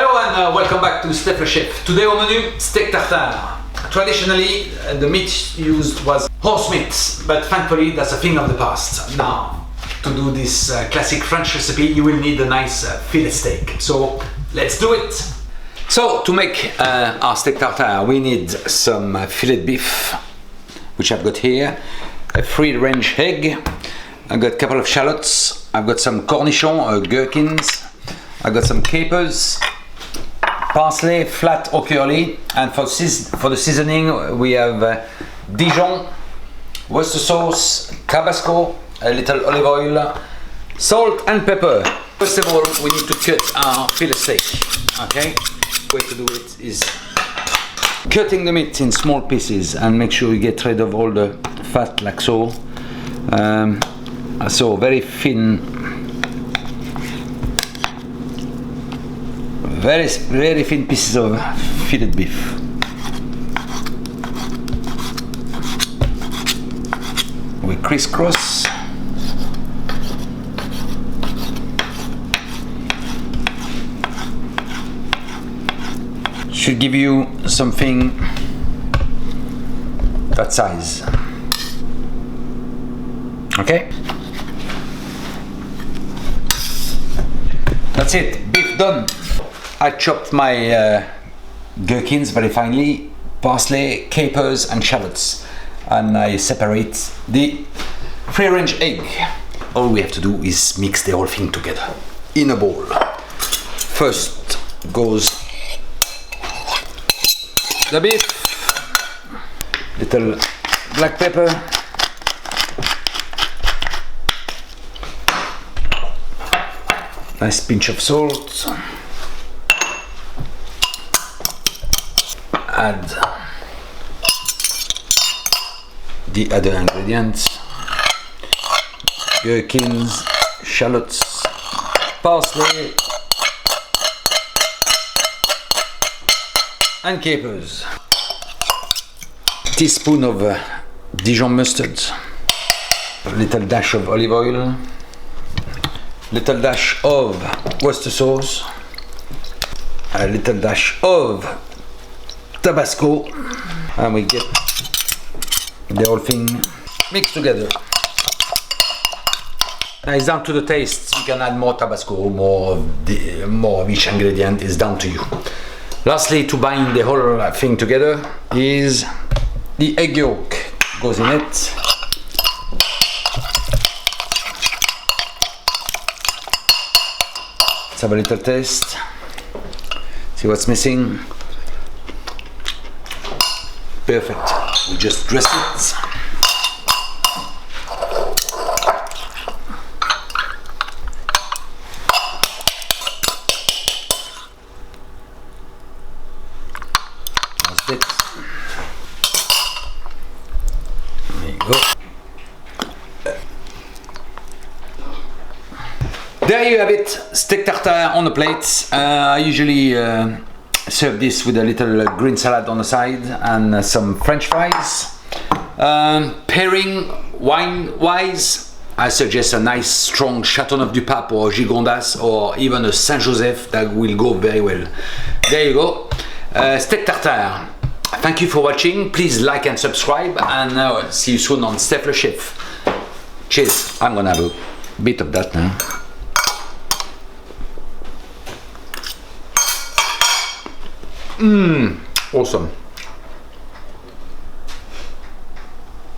Hello and welcome back to Stef Chef. Today au menu, steak tartare. Traditionally, the meat used was horse meat, but thankfully that's a thing of the past. Now, to do this classic French recipe, you will need a nice fillet steak. So, let's do it! So, to make our steak tartare, we need some fillet beef, which I've got here, a free-range egg, I've got a couple of shallots, I've got some cornichons, gherkins, I've got some capers, parsley, flat or curly, and for the seasoning we have Dijon, Worcestershire Sauce, Tabasco, a little olive oil, salt and pepper. First of all, we need to cut our fillet steak. Okay, the way to do it is cutting the meat in small pieces and make sure you get rid of all the fat like so. So very thin, very thin pieces of fillet beef. We crisscross. Should give you something that size. Okay? That's it, beef done. I chopped my gherkins very finely, parsley, capers and shallots, and I separate the free-range egg. All we have to do is mix the whole thing together in a bowl. First goes the beef, little black pepper, nice pinch of salt, add the other ingredients, gherkins, shallots, parsley and capers, teaspoon of Dijon Mustard, a little dash of olive oil, little dash of Worcestershire sauce, a little dash of Tabasco, and we get the whole thing mixed together. Now it's down to the taste. You can add more Tabasco, more of each ingredient. Is down to you. Lastly, to bind the whole thing together is the egg yolk. Goes in it. Let's have a little taste. See what's missing. Perfect. We just dress it. That's it. There you go. There you have it, steak tartare on the plate. I usually serve this with a little green salad on the side and some French fries. Pairing wine-wise, I suggest a nice strong Châteauneuf du Pape or Gigondas or even a Saint-Joseph. That will go very well. There you go, steak tartare. Thank you for watching. Please like and subscribe, and see you soon on Stef Chef. Cheers. I'm gonna have a bit of that now. Awesome.